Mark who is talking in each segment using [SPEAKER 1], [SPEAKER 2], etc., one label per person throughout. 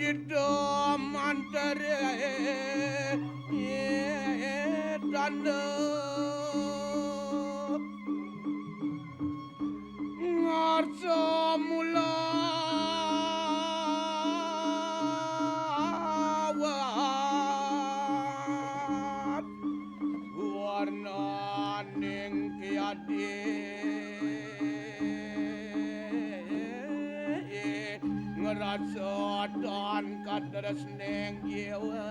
[SPEAKER 1] Dito mantere tanda ngarsa mula warna ning kiade ngerasa dan kaderes ning jiwa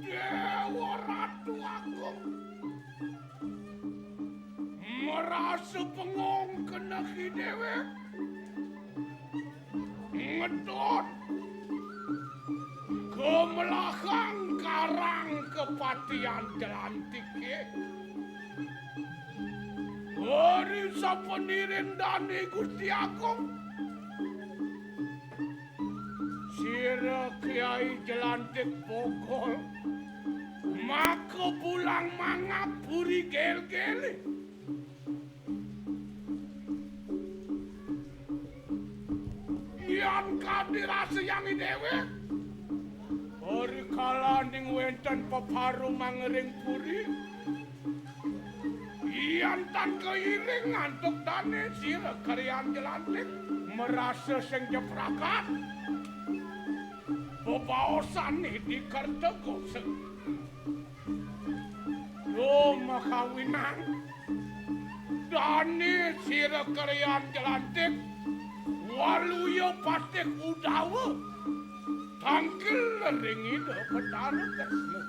[SPEAKER 1] Dewa Ratu Agung merasa pengong kenaki dewek ngedot ke melakang karang kepatian jelantik hari sapenirin dani Gusti Agung sira Kiai Jelantik pokol maka pulang mangap puri gel-gel yan kadirase yang dewe hari kala ning wenten peparu mangering puri yan tan keiring ngantuk dane sira Kiai Jelantik merasa sing jeprakan bebaosan di Kertegoseng yo makawinan dani sira Kiai Jelantik waluyo patek udawa tangkil leringi de petara kesmu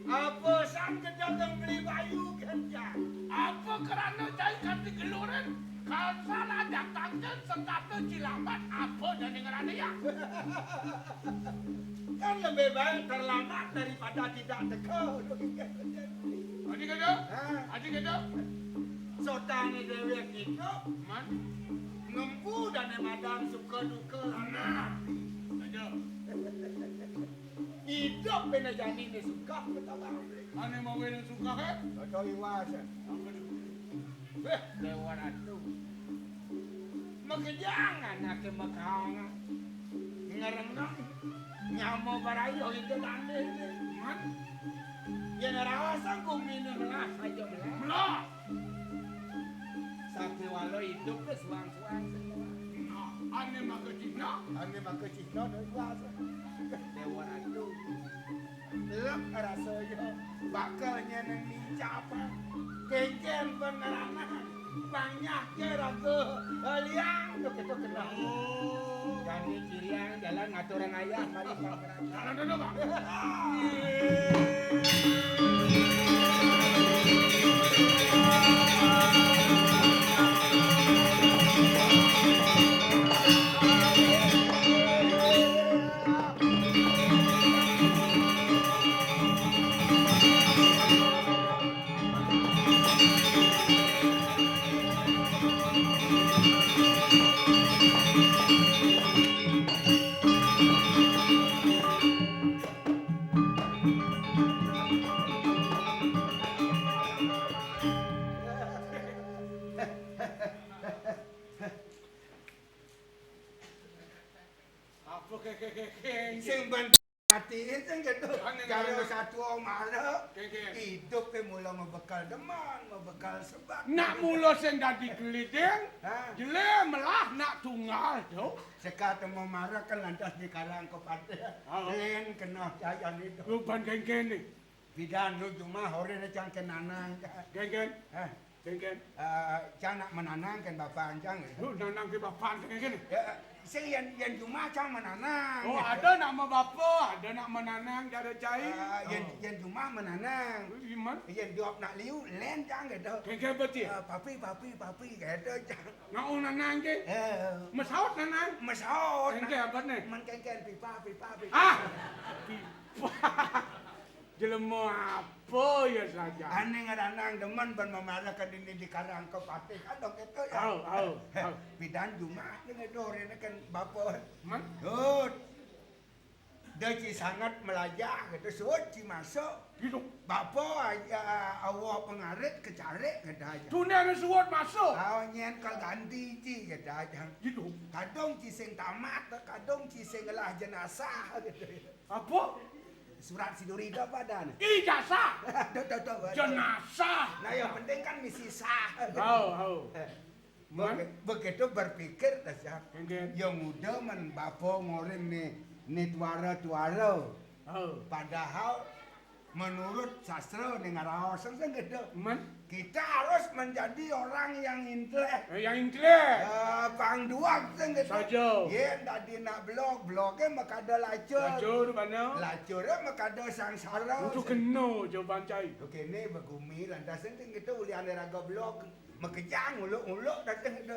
[SPEAKER 1] apa sangka datang beli bayu ganja? Apa kerana jai kanti geluran? Kalau ajak tangken sekata cilamat apa jadi ngerana ya? Kan lebih baik terlambat daripada tidak teka. Adik kata? Adik kata? Sotani dewek itu man ngempu dan madam suka duka anak. Aja. hidup bena jadi ni suka kita bang.
[SPEAKER 2] Ane mau bena suka ke?
[SPEAKER 1] Kau iwas. Dewa ratu. Makejangan nak makang. Ngarenggang. Nyamo barayo itu tande. Man. Yang rasa kumini melas aja melas. Sampai walau hidup ke suang-suang semua.
[SPEAKER 2] Ane makecina.
[SPEAKER 1] Ane makecina dah iwas. Dewa ratu. Lek rasanya bakalnya nang dicapa. Keken pengerangan. Banyak raga liang tu kita kenal. Jadi ciriang jalan ngaturan ayah mari pengerangan.
[SPEAKER 2] Jalan dulu bang.
[SPEAKER 1] Sing ben mati sing gitu. Kalau satu omara hidup ke mula membekal deman, membekal sebab.
[SPEAKER 2] Nak mula sing dadi geliding, jele melah nak tunggal tu.
[SPEAKER 1] Sekat mau marah kan lantas di karang kepada. Len kena cayan itu.
[SPEAKER 2] Lupan geng-geng ni.
[SPEAKER 1] Bidan lu cuma hore na cang kenanang.
[SPEAKER 2] Geng-geng. Geng-geng.
[SPEAKER 1] Cang nak menanang kan bapak cang.
[SPEAKER 2] Lu nanang ke bapak geng-geng ni.
[SPEAKER 1] Saya yang cuma cang menanang.
[SPEAKER 2] Oh ada nama bapa, ada nak menanang, ada cai.
[SPEAKER 1] Yang cuma menanang.
[SPEAKER 2] Iman.
[SPEAKER 1] Yang jawab nak liu, len cang gitu.
[SPEAKER 2] Geng-geng betul.
[SPEAKER 1] Papi gitu cang.
[SPEAKER 2] Nak nanang ke? Mesaut nanang.
[SPEAKER 1] Mesaut.
[SPEAKER 2] Geng-geng apa ni?
[SPEAKER 1] Mengken pipa.
[SPEAKER 2] Pipa. Jelema apa ya saja.
[SPEAKER 1] Ane ngaranang demen ben memarahkan ini di karang kepatih kan dong itu ya. Bidan cuma dengan dore kan bapa.
[SPEAKER 2] Man.
[SPEAKER 1] Dut. Dia sangat melajah gitu suci masuk.
[SPEAKER 2] Gitu.
[SPEAKER 1] Bapa awak pengarit kecarik gitu aja.
[SPEAKER 2] Dunia ni suat masuk.
[SPEAKER 1] Nyen kal ganti ci gitu aja.
[SPEAKER 2] Gitu.
[SPEAKER 1] Kadang ci sing tamat, kadang ci sing lah jenazah gitu.
[SPEAKER 2] Apa?
[SPEAKER 1] Surat siduri itu apa dan?
[SPEAKER 2] Ijazah.
[SPEAKER 1] Tuh.
[SPEAKER 2] Jenazah.
[SPEAKER 1] Nah yang penting kan misi sah. Begitu berpikir dasar. Yang muda men bapo ngoring ni tuara. Padahal menurut sastra dengan rawasan gitu. Kita harus menjadi orang yang intelek.
[SPEAKER 2] Yang intelek.
[SPEAKER 1] Pangduak gitu.
[SPEAKER 2] Saja.
[SPEAKER 1] Ya, tadi nak blognya maka ada lacur.
[SPEAKER 2] Lacur mana?
[SPEAKER 1] Lacurnya maka ada sangsara.
[SPEAKER 2] Itu kena jawaban cai.
[SPEAKER 1] Oke, ini begumi lantasan gitu ulian raga blog. Makejang uluk datang gitu.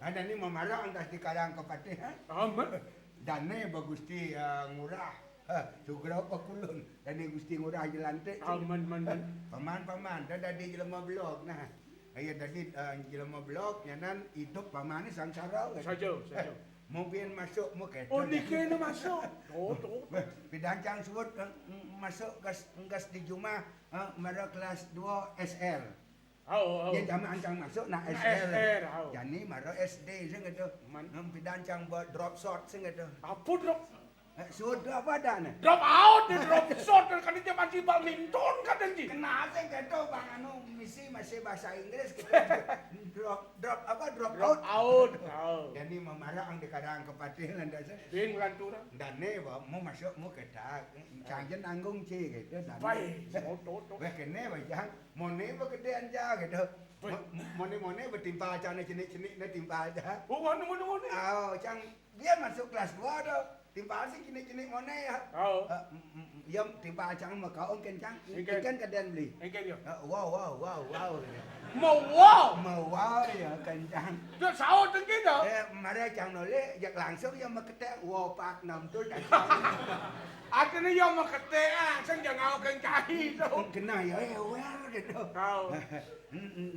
[SPEAKER 1] Ada ni memarah antas di karang kepatih.
[SPEAKER 2] Aman.
[SPEAKER 1] Dane bagusti ngurah. Sugra apa kulun. Dane gusti ngurah jelantik.
[SPEAKER 2] Aman.
[SPEAKER 1] Paman. Dah di jelema blog nah. Ayah tadi jelema blog nyanan hidup paman ni sangsara.
[SPEAKER 2] Saja.
[SPEAKER 1] Mungkin masuk mu ke.
[SPEAKER 2] Oh, dikena masuk. Tuh.
[SPEAKER 1] Bidancang sebut masuk gas di Juma mara kelas 2 SR. Dia jamaah ancang masuk nak SR. Jadi mara SD sing gitu. Bidancang buat drop shot sing gitu.
[SPEAKER 2] Apa drop?
[SPEAKER 1] Sudah apa dah ni?
[SPEAKER 2] Drop out, drop shot kan dia masih badminton kan dia.
[SPEAKER 1] Kenapa gitu bang anu misi masih bahasa Inggris gitu. Drop out. Jadi memarah ang di kadang kepatih landasan.
[SPEAKER 2] Bin lantura.
[SPEAKER 1] Dan ni mau masuk mau kedak. Canjen anggung ci gitu.
[SPEAKER 2] Baik.
[SPEAKER 1] Wah kene bajang. Mone begedean ja gitu. Mone bertimpa aja cenik-cenik timpa aja.
[SPEAKER 2] Oh, mana.
[SPEAKER 1] Cang dia masuk kelas 2 dah. Timpa sih cinik-cinik mana ya? Yam timpa cang mau kau kencang. Ikan kaden beli.
[SPEAKER 2] Engkel yo.
[SPEAKER 1] Wow.
[SPEAKER 2] Mau
[SPEAKER 1] wow ya kencang.
[SPEAKER 2] Dia saut engkel dah.
[SPEAKER 1] Mari cang noleh jak langsung yang makete wow pak 6 tu.
[SPEAKER 2] Akhirnya yang makete sing jangan kau cari tu.
[SPEAKER 1] Kena ya ewer gitu.
[SPEAKER 2] Kau.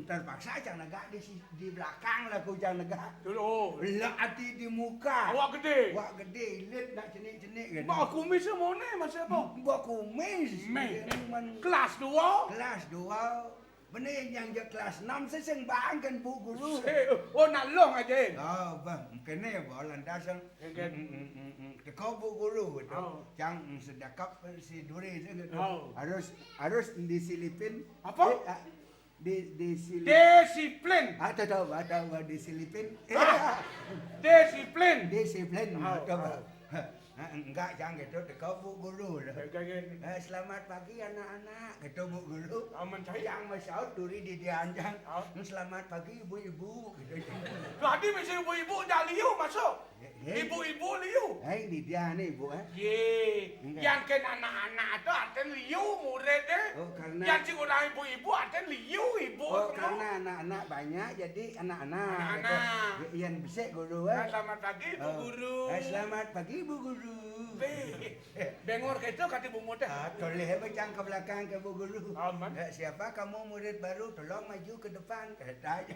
[SPEAKER 1] Terpaksa jangan negak di belakang lah kau jangan negak.
[SPEAKER 2] Dulu.
[SPEAKER 1] Lah hati di muka.
[SPEAKER 2] Awak gede.
[SPEAKER 1] Wak gede, lihat nak cenik-cenik gitu.
[SPEAKER 2] Mak kumis semua ni masa apa?
[SPEAKER 1] Buat kumis.
[SPEAKER 2] Kelas 2.
[SPEAKER 1] Kelas 2. Benih yang je kelas 6 seseng bang kan bu guru.
[SPEAKER 2] Oh nak long aja.
[SPEAKER 1] Oh bang, kena bolan dasang. Kau bu guru tu. Yang sedekap si duri tu. Harus disilipin.
[SPEAKER 2] Apa?
[SPEAKER 1] Disilipin.
[SPEAKER 2] Disiplin.
[SPEAKER 1] Tahu disilipin.
[SPEAKER 2] Disiplin.
[SPEAKER 1] Disiplin. Enggak, jangan gitu, kau bu guru. Selamat pagi anak-anak, gitu bu guru. Yang masyaut duri di dianjang. Selamat pagi ibu-ibu.
[SPEAKER 2] Tadi mesti ibu-ibu dah liu masuk. Ibu-ibu liu.
[SPEAKER 1] Di dia nih ibu.
[SPEAKER 2] Yang kan anak-anak tu ada liu murid deh. Yang cikgu orang ibu-ibu ada liu ibu.
[SPEAKER 1] Karena anak-anak banyak jadi anak-anak. Yang besar guru.
[SPEAKER 2] Selamat pagi bu guru.
[SPEAKER 1] Selamat pagi bu guru.
[SPEAKER 2] Bengor ke itu kata bu muda.
[SPEAKER 1] Toleh macam ke belakang ke bu guru.
[SPEAKER 2] Aman.
[SPEAKER 1] Siapa kamu murid baru? Tolong maju ke depan. Kata aja.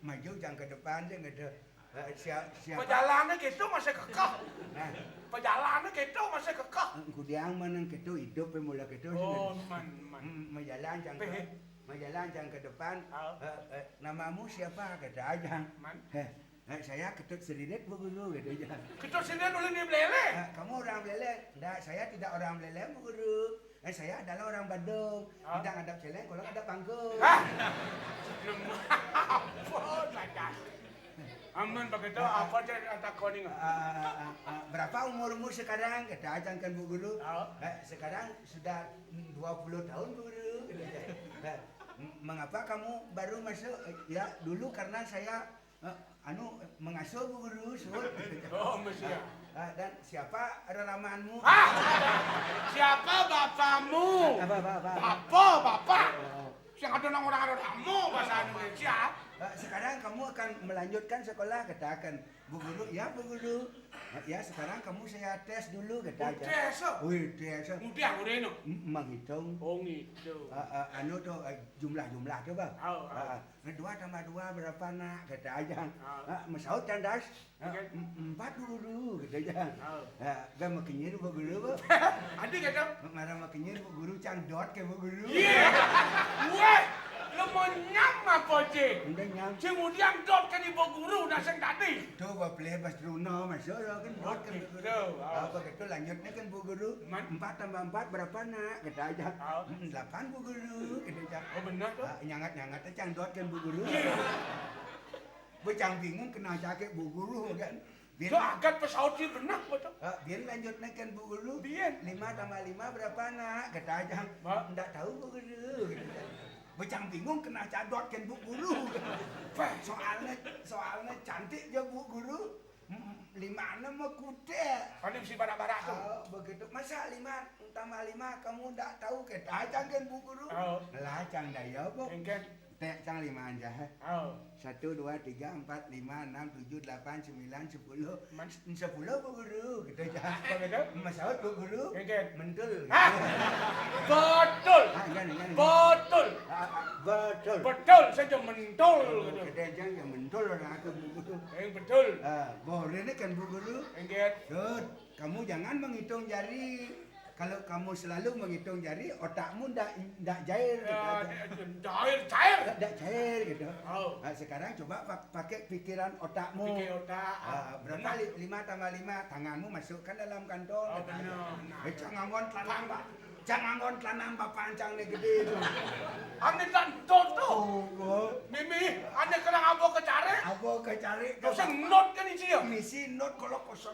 [SPEAKER 1] Maju jangan ke depan je kata. Siapa?
[SPEAKER 2] Perjalanan gitu masih kekeh. Perjalanan gitu masih kekeh.
[SPEAKER 1] Kudiang mana gitu hidup mula gitu.
[SPEAKER 2] Oh, man.
[SPEAKER 1] Majalan jangan ke depan. Namamu siapa? Kata aja.
[SPEAKER 2] Man.
[SPEAKER 1] Saya Ketut Seridet bu guru gitu aja.
[SPEAKER 2] Ketut Seridet boleh di Belele?
[SPEAKER 1] Kamu orang Belele? Tidak, saya tidak orang Belele bu guru. Saya adalah orang Bandung. Tidak ngadap celeng, kalau ngadap panggung.
[SPEAKER 2] Apa saja? Aman begitu, apa je tak kau ni?
[SPEAKER 1] Berapa umurmu sekarang? Kata aja kan bu guru. Sekarang sudah 20 tahun bu guru. Mengapa kamu baru masuk? Ya dulu karena saya mengasuh bu guru.
[SPEAKER 2] Oh mesti.
[SPEAKER 1] Dan siapa ramaanmu?
[SPEAKER 2] Siapa bapamu? Bapak. Yang ada orang kamu bahasa Indonesia.
[SPEAKER 1] Sekarang kamu akan melanjutkan sekolah, katakan bu guru. Ya bu guru. Ya sekarang kamu saya tes dulu, kata aja.
[SPEAKER 2] Tes?
[SPEAKER 1] Tes.
[SPEAKER 2] Mudah ureno.
[SPEAKER 1] Menghitung.
[SPEAKER 2] Oh ngitung.
[SPEAKER 1] Tuh jumlah tuh bang. 2 tambah 2 berapa nak, kata aja. Masaud tandas. 4 bu guru, kata aja. Gak makinir bu guru.
[SPEAKER 2] Adik kata.
[SPEAKER 1] Marah makinir bu guru cangdot ke bu guru.
[SPEAKER 2] Weh. Lemenyam apa je?
[SPEAKER 1] Lemenyam.
[SPEAKER 2] Kemudian dot kan ibu guru dah seng tadi.
[SPEAKER 1] Tu bapeleh pas Bruno masuk kan dot kan bu guru. Apa gitu lanjutnya kan bu guru. 4 tambah 4 berapa nak? Kata aja. 8 bu guru. Kata aja.
[SPEAKER 2] Oh benar tu.
[SPEAKER 1] Nyangat cang dot kan bu guru. Becang bingung kena jaket bu guru kan.
[SPEAKER 2] Biar agak pesawat sih benar betul.
[SPEAKER 1] Biar lanjutnya kan bu guru.
[SPEAKER 2] Biar.
[SPEAKER 1] 5 tambah 5 berapa nak? Kata aja. Enggak tahu bu guru. Becang bingung kena cadot kan bu guru. Soalnya cantik je bu guru. 5 mah kuda.
[SPEAKER 2] Ini mesti barak-barak tu.
[SPEAKER 1] Begitu. Masa 5 tambah 5 kamu tak tahu ke acang kan bu guru? Lah acang daya bu. Tek cang 5 aja. 1, 2, 3, 4, 5, 6, 7, 8, 9, 10. 10 bu guru. Gitu aja. Masaud bu guru. Mentul.
[SPEAKER 2] Betul. Betul saja mentul.
[SPEAKER 1] Kita jangan mentul orang aku bu guru.
[SPEAKER 2] Betul.
[SPEAKER 1] Boleh ni kan bu guru. Kamu jangan menghitung jari. Kalau kamu selalu menghitung jari, otakmu ndak cair.
[SPEAKER 2] Cair.
[SPEAKER 1] Ndak cair gitu. Sekarang coba pakai pikiran otakmu.
[SPEAKER 2] Pikir otak.
[SPEAKER 1] Berapa 5 tambah 5? Tanganmu masukkan dalam kantong. Jangan ngon telanang bapak ancang ni gede tu.
[SPEAKER 2] Ane lantot tu. Mimi, ane kena apa kecari?
[SPEAKER 1] Apa kecari?
[SPEAKER 2] Kau seng not kan isi ya?
[SPEAKER 1] Misi not kalau kosot.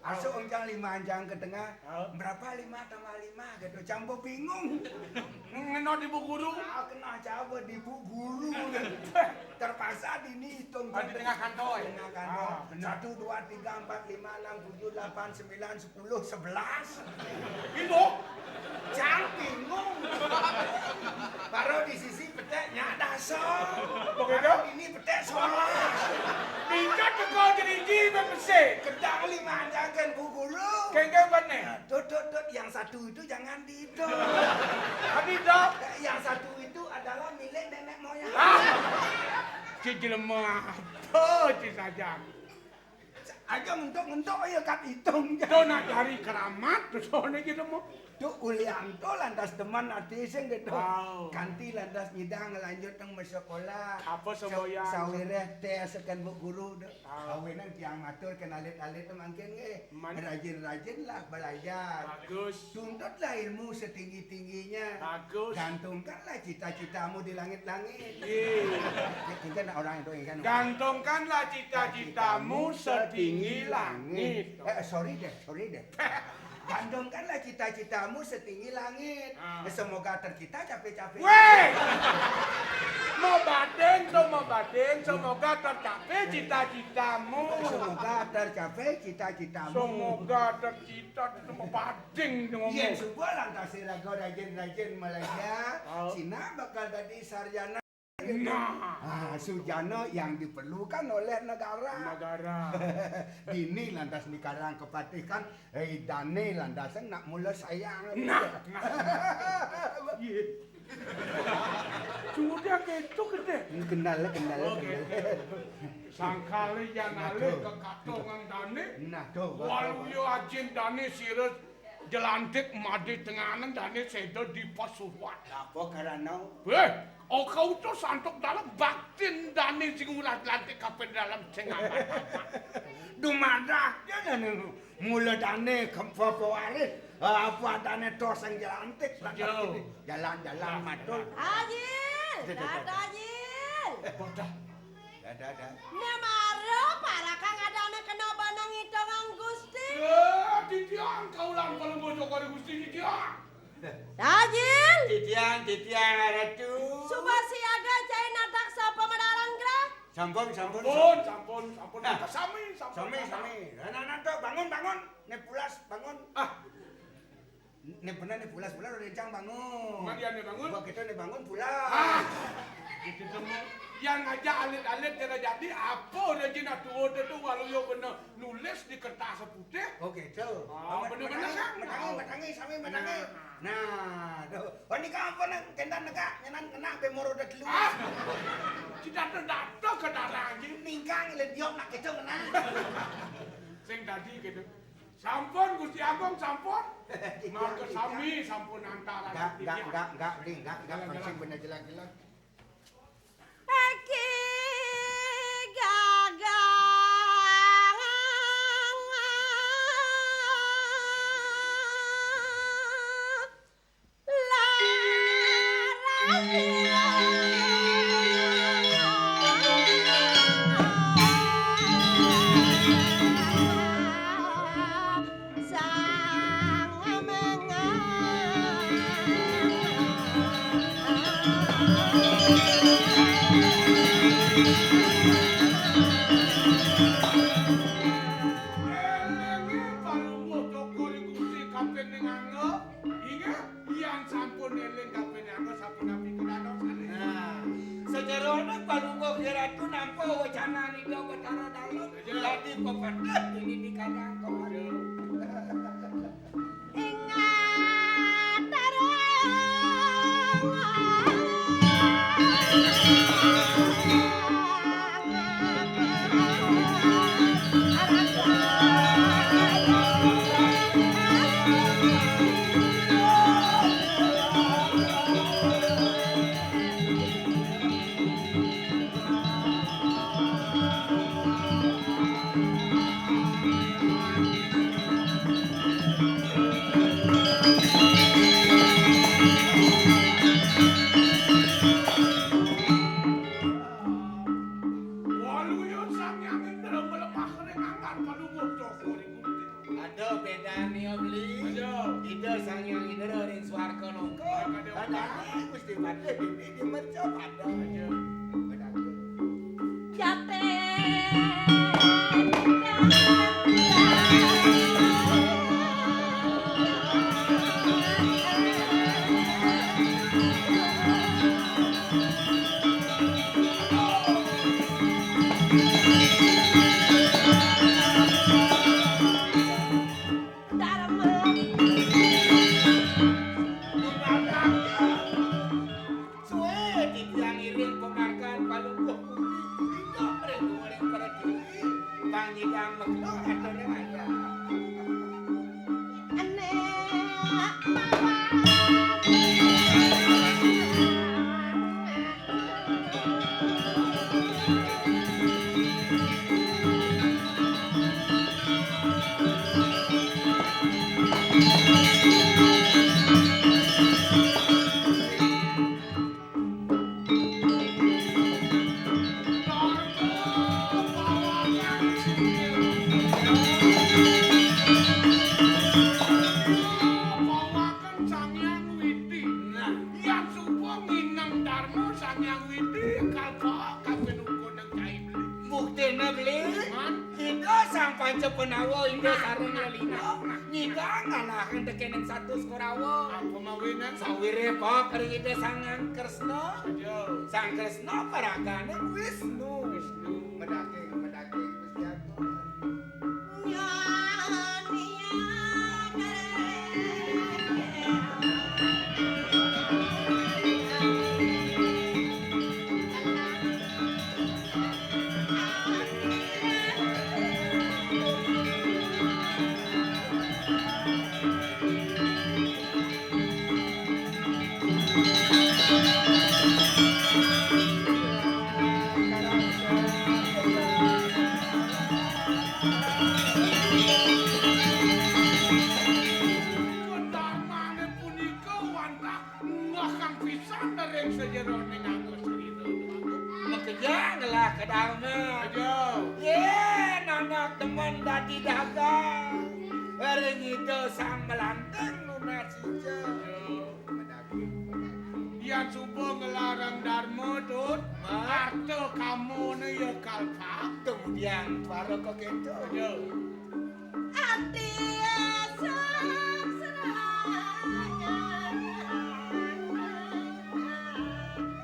[SPEAKER 1] Asuk onjang 5 anjang ke tengah. Berapa 5 tambah 5? Gitu. Campo bingung.
[SPEAKER 2] Ngenot ibu guru.
[SPEAKER 1] Kena campur di ibu guru. Terpaksa dihitung.
[SPEAKER 2] Di tengah kantoi.
[SPEAKER 1] Tengah kantoi. 1, 2, 3, 4, 5, 6, 7, 8, 9, 10, 11.
[SPEAKER 2] Itu?
[SPEAKER 1] Jangan bingung. Baru di sisi peteknya dasar.
[SPEAKER 2] Begitu?
[SPEAKER 1] Ini petek sholat.
[SPEAKER 2] Minta kau jadi jimat besar.
[SPEAKER 1] Kedang 5 anjang kan bu guru.
[SPEAKER 2] Kengkeng bener.
[SPEAKER 1] Tuh, yang satu itu jangan itu.
[SPEAKER 2] Tapi dok.
[SPEAKER 1] Yang satu itu adalah milik nenek moyang.
[SPEAKER 2] Cicil mah. Oh, saja.
[SPEAKER 1] Aja ngentok ya kat hitung.
[SPEAKER 2] Tuh nak cari keramat tuh soalnya gitu mau.
[SPEAKER 1] Tuh ulianto lantas teman arti sing gitu.
[SPEAKER 2] Wow.
[SPEAKER 1] Kanti lantas nyidang lanjut nang sekolah.
[SPEAKER 2] Apa semboyan?
[SPEAKER 1] Sawireh teh sekan bu guru. Awenan tiang matur kenalit-alit mangken ge. Rajin-rajin lah belajar.
[SPEAKER 2] Bagus.
[SPEAKER 1] Tuntutlah ilmu setinggi-tingginya.
[SPEAKER 2] Bagus.
[SPEAKER 1] Gantungkanlah cita-citamu di langit-langit.
[SPEAKER 2] Iya.
[SPEAKER 1] Orang itu kan.
[SPEAKER 2] Gantungkanlah cita-citamu setinggi langit.
[SPEAKER 1] Sorry deh. Gantungkanlah cita-citamu setinggi langit. Semoga tercipta capek-capek.
[SPEAKER 2] Weh! Mau batin, semoga tercapai cita-citamu.
[SPEAKER 1] Semoga tercapai cita-citamu.
[SPEAKER 2] Semoga tercita, mau batin ngomong.
[SPEAKER 1] Yen sebuah lantas siraga rajin-rajin Malaysia, Cina bakal jadi sarjana.
[SPEAKER 2] Nah,
[SPEAKER 1] Sujana yang diperlukan oleh negara. Dini lantas dikarang kepatikan, Dani lantas nak mula sayang.
[SPEAKER 2] Nah. Sudah gitu gede.
[SPEAKER 1] Kenal.
[SPEAKER 2] Sangkali yang nalih ke katongan Dani.
[SPEAKER 1] Nah, tuh.
[SPEAKER 2] Walau yo ajin Dani sirus jelantik madi tenganan Dani sedo di Pasuruan.
[SPEAKER 1] Apa karena?
[SPEAKER 2] Kau tuh santuk dalam batin Dani sing ulah lantik kapan dalam cengaman.
[SPEAKER 1] Dumada jangan mula Dani kempopo waris. Apa Dani tos yang jelantik. Jalan-jalan matul.
[SPEAKER 3] Ajil, Ajil.
[SPEAKER 1] Ada.
[SPEAKER 3] Nemaro para kang adane kena banang hitungan Gusti.
[SPEAKER 2] Titian kaulan paling bocok kali Gusti titian.
[SPEAKER 3] Ajil.
[SPEAKER 1] Titian ratu.
[SPEAKER 3] Subasiaga cai natak sapa medaran gerak.
[SPEAKER 1] Sampun. Sami. Anak-anak tuh bangun. Nepulas bangun. Nih pulas udah rencang bangun.
[SPEAKER 2] Madian nih bangun.
[SPEAKER 1] Buat kita nih bangun pulas.
[SPEAKER 2] Itu semua yang ngajak alit-alit kena jadi apa rejin atuh itu walau yo bener nulis di kertas putih.
[SPEAKER 1] Oh gitu.
[SPEAKER 2] Bener-bener kan?
[SPEAKER 1] Matangi. Nah, tuh. Wani kampung nang kendan nega nyenan kena bemoro udah keluar.
[SPEAKER 2] Tidak datang ke darah
[SPEAKER 1] Ningkang lediok nak keco kena.
[SPEAKER 2] Sing tadi gitu. Sampun Gusti Agung sampun. Maka sami sampun antara.
[SPEAKER 1] Enggak, masih bener jelas-jelas.
[SPEAKER 3] Eki gagang
[SPEAKER 2] Widi.
[SPEAKER 1] Nah,
[SPEAKER 2] Yang supo nginang Darmo sang Yang Widi kalpa kapen ugo nang cai beli.
[SPEAKER 1] buktine beli.
[SPEAKER 2] Man,
[SPEAKER 1] Kita sang panca penawa Indo sareng lelino. Nyidang anakan tekeneng satu skorawo.
[SPEAKER 2] apa mawinan?
[SPEAKER 1] Sawire pok kering ide sang Kresna.
[SPEAKER 2] Yo,
[SPEAKER 1] Sang Kresna paragane Wisnu.
[SPEAKER 2] Wisnu.
[SPEAKER 1] Medake Gusti Agung.
[SPEAKER 2] Kedarmane punika wantah ngakang pisan dereng sejero minangka cerita.
[SPEAKER 1] Mekejanglah kedalme.
[SPEAKER 2] Ayo.
[SPEAKER 1] Ye, anak teman dadi dagang. Bareng itu sang melanteng lunas hijau.
[SPEAKER 2] Yang supo ngelarang Darmo tut, arto kamu ne ya kalpa.
[SPEAKER 1] Kemudian baru kok gitu.
[SPEAKER 2] Ayo.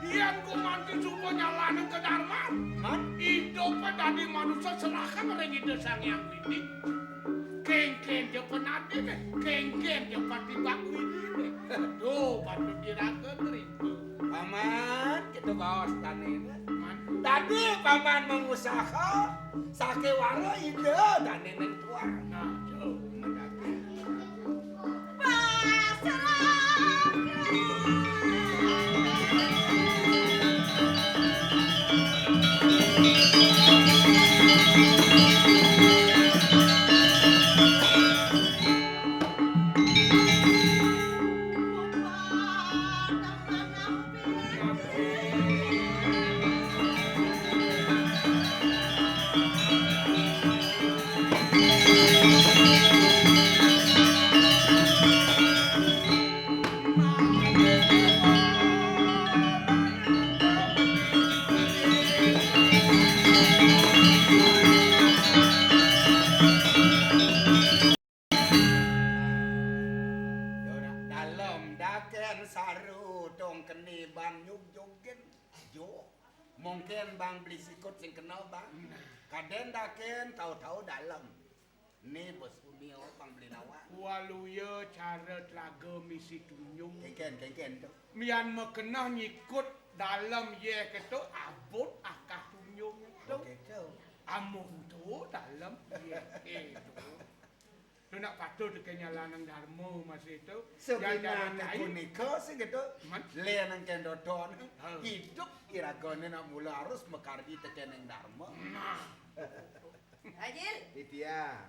[SPEAKER 2] Yang kumanti supo nyalane ke Darman.
[SPEAKER 1] Man,
[SPEAKER 2] Hidupnya dari manusia serahkan orang itu sang yang ini. Kengken dia penadi deh, kengken dia pati baku ini. Tuh, patut dirakan itu.
[SPEAKER 1] paman, kita bawa tanene.
[SPEAKER 2] Man,
[SPEAKER 1] Tadi paman mengusaha sake waro ide dan nenek tua.
[SPEAKER 2] nah, jauh.
[SPEAKER 1] Dalam daken saru dong keni bang nyuk jogen jo. Mungkin bang beli sikut sing kenal bang. Kaden daken tahu-tahu dalam. Nih bos Umio bang beli nawa.
[SPEAKER 2] Waluya cara telaga misi tunyung.
[SPEAKER 1] Kengken tuh.
[SPEAKER 2] Mian mekenah nyikut dalam ye ketu abot akah tunyung itu.
[SPEAKER 1] Oke tuh.
[SPEAKER 2] Amuh tu dalam ye itu. Lu nak patut dekenya lanang Darmo masih itu.
[SPEAKER 1] Sebenarnya punika sing gitu.
[SPEAKER 2] Man.
[SPEAKER 1] Lenang kendodon.
[SPEAKER 2] Oh.
[SPEAKER 1] Hidup iragone nak mula harus mekardi tekeneng Dharma.
[SPEAKER 2] Nah,
[SPEAKER 3] Ajil,
[SPEAKER 1] Titiang.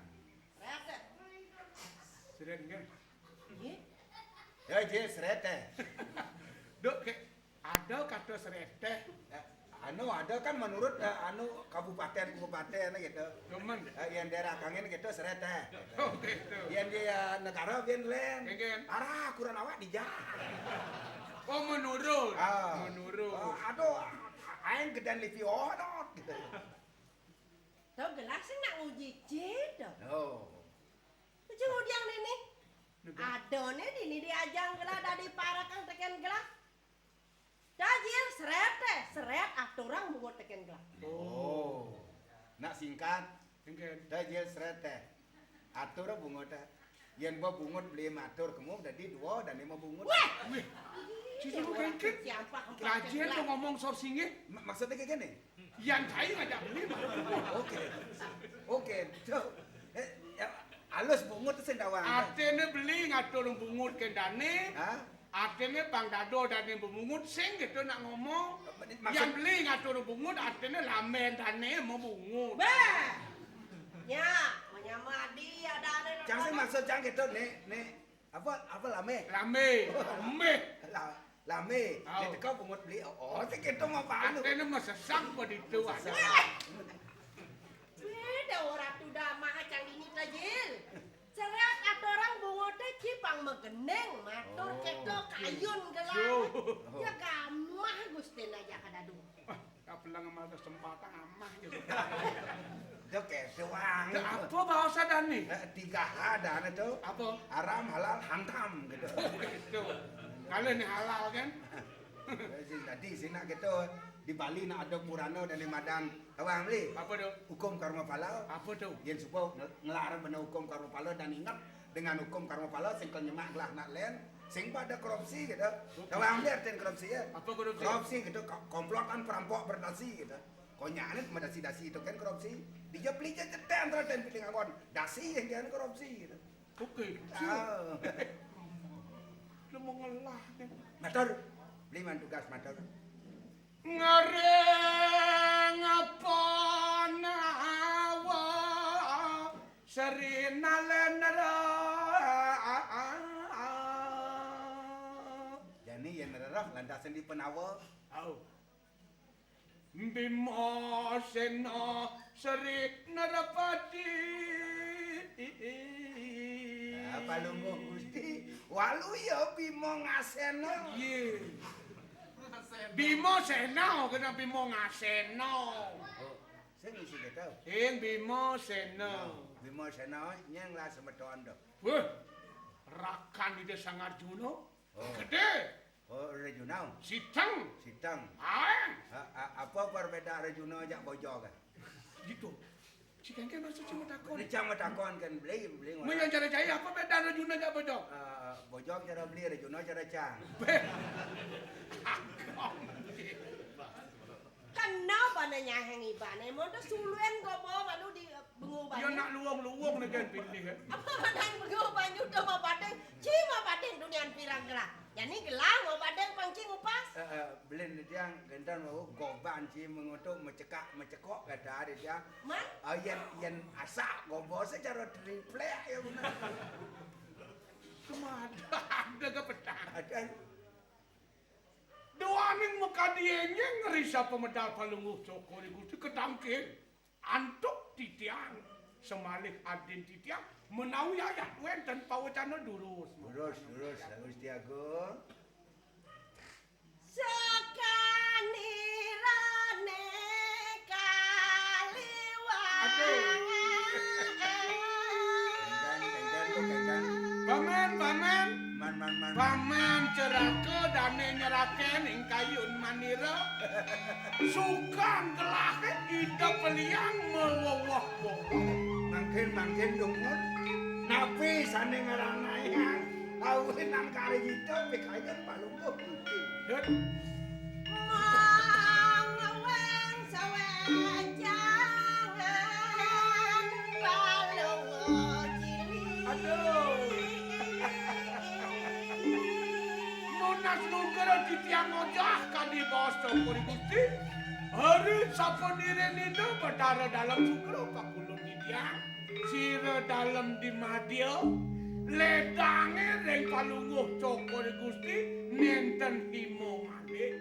[SPEAKER 3] rasa.
[SPEAKER 2] seren kan?
[SPEAKER 1] Ya je serete.
[SPEAKER 2] Dok ke ada kata sereteh.
[SPEAKER 1] Anu ada kan menurut anu kabupaten gitu.
[SPEAKER 2] Cuman
[SPEAKER 1] Yang daerah kangen gitu serete.
[SPEAKER 2] oh gitu.
[SPEAKER 1] Yang dia negara bian len.
[SPEAKER 2] Kengken.
[SPEAKER 1] Arah kurang awak dijah.
[SPEAKER 2] Oh menurut.
[SPEAKER 1] Ah.
[SPEAKER 2] Menurut.
[SPEAKER 1] Aduh, aing gedan livi odot gitu.
[SPEAKER 3] Tau gelas sing nak nguji cedo.
[SPEAKER 1] Oh.
[SPEAKER 3] Ujung udiang nini. Adone dini diajang gelah dari para kang teken gelah. Dajil seret aturang bungut teken gelah.
[SPEAKER 1] Oh. Nak singkat,
[SPEAKER 2] Kengken.
[SPEAKER 1] dajel serete. Atur bungut. Yen gua bungut beli matur kemu dadi dua dan lima bungut.
[SPEAKER 3] Weh!
[SPEAKER 2] Wih. Cici lu kengken.
[SPEAKER 3] Siapa
[SPEAKER 2] Kajian tuh ngomong sor singe.
[SPEAKER 1] Maksudnya kayak gini?
[SPEAKER 2] Yang kai ngajak beli mah.
[SPEAKER 1] Oke. Tuh. Ya, halus bungut itu sendawang.
[SPEAKER 2] Atene beli ngatur bungut kendane.
[SPEAKER 1] Hah?
[SPEAKER 2] Atene Bang Dado dan bungut sing gitu nak ngomong.
[SPEAKER 1] Maksud-
[SPEAKER 2] Yang beli ngatur bungut atene lamen dane mau bungut.
[SPEAKER 3] Bah! Ya, menyamadi ada
[SPEAKER 1] Jangan sih maksud jangan gitu nih. Apa lame?
[SPEAKER 2] Lame. Meh.
[SPEAKER 1] Lame.
[SPEAKER 2] Oh.
[SPEAKER 1] Nih kau bungut beli. Oh, sih gitu mau apaan lu?
[SPEAKER 2] Atene mah sesak begitu ada.
[SPEAKER 3] beda orang tuh dah mah cang dini tajil. Seret aturang bungut teh cipang megeneng matur keto kayun gelah. Ya gamah Gusti aja kadadu.
[SPEAKER 2] Kapelang sama kesempatan amah gitu.
[SPEAKER 1] Itu kesuang.
[SPEAKER 2] Apa bahasa Dani?
[SPEAKER 1] 3H dan itu.
[SPEAKER 2] Apa?
[SPEAKER 1] Haram, halal, hantam gitu.
[SPEAKER 2] Gitu. Kalau ini halal kan?
[SPEAKER 1] Jadi sini gitu di Bali nak ada Murano dan di Madang. Awang beli.
[SPEAKER 2] Apa tuh?
[SPEAKER 1] Hukum karma pala.
[SPEAKER 2] Apa tuh?
[SPEAKER 1] Yang supaya ngelarang benar hukum karma pala dan ingat dengan hukum karma pala sing nyemak gelah nak len sing pada korupsi gitu. Awang beli artian korupsi ya.
[SPEAKER 2] Apa korupsi?
[SPEAKER 1] Korupsi gitu komplotan perampok berdasi gitu. Konyaknya cuma dasi-dasi itu kan korupsi. Dia beli aja cetek antara dan pilih ngakon. Dasi yang jangan korupsi gitu.
[SPEAKER 2] Oke. Lu mau ngelah kan?
[SPEAKER 1] Matur, beli man tugas matur.
[SPEAKER 2] Ngereng apa nawa serina lenera.
[SPEAKER 1] Jadi yang nerah landasan di penawa.
[SPEAKER 2] Bimo seno seri narapati.
[SPEAKER 1] Apa lu mau gusti? Walu ya Bimo ngaseno.
[SPEAKER 2] Iya. Bimo seno kena Bimo ngaseno.
[SPEAKER 1] Saya ngisi gitu.
[SPEAKER 2] Sing Bimo seno.
[SPEAKER 1] Bimo seno nyeng lah semeton do.
[SPEAKER 2] Wah, rakan di desa Ngarjuno. Gede.
[SPEAKER 1] Oh, regional.
[SPEAKER 2] Sitang. Aeng.
[SPEAKER 1] Apa perbedaan regional jak bojo kan?
[SPEAKER 2] Gitu. Si Kengkeng masuk cuma takon.
[SPEAKER 1] Recang takon kan beli.
[SPEAKER 2] Yang cara jaya apa beda Rejuna jak bojo?
[SPEAKER 1] Bojo cara beli, regional cara cang.
[SPEAKER 3] Kenapa nanya hang ibane? Mau tuh suluan gobo malu di bengu
[SPEAKER 2] Ya
[SPEAKER 3] banyu.
[SPEAKER 2] nak luang-luang nak kan pilih kan.
[SPEAKER 3] Apa badang bengu banyu tuh mau badang? Cima badang dunian pirang gelah. Yani gelah mau badang pancing upas.
[SPEAKER 1] Beli dia gendan mau goban sih mengutuk mencekok kata ada dia.
[SPEAKER 3] Man?
[SPEAKER 1] Yang asak gobo secara triple ya benar.
[SPEAKER 2] Kemana ada ke petang.
[SPEAKER 1] Ada.
[SPEAKER 2] Doaning muka dienya ngerisa pemedal palunguh cokor igusti ketangkir. Antuk titiang. Semalih adin titiang. Menau yayat wenten pawacana durus.
[SPEAKER 1] Durus, Gusti Agung.
[SPEAKER 3] Sakanirane kaliwang.
[SPEAKER 1] Kenggan.
[SPEAKER 2] Paman.
[SPEAKER 1] Man.
[SPEAKER 2] Paman cerake dane nyeraken ing kayun manira. Sukang gelake ida peliang mewowah-wowah.
[SPEAKER 1] Mangkin dungun. Napi sane ngaranayan. Awin nang kari gitu pikayan palungguh.
[SPEAKER 3] Mangaweng sawenjangan palungo cili.
[SPEAKER 2] Aduh. Nunas nungkara titiang ojah kadi bos cokor gusti. Hari sapunire nido betara dalam sukro pakulun titiang. Sira dalam di madya. Ledange ring palungguh cokor gusti nenten himo malih.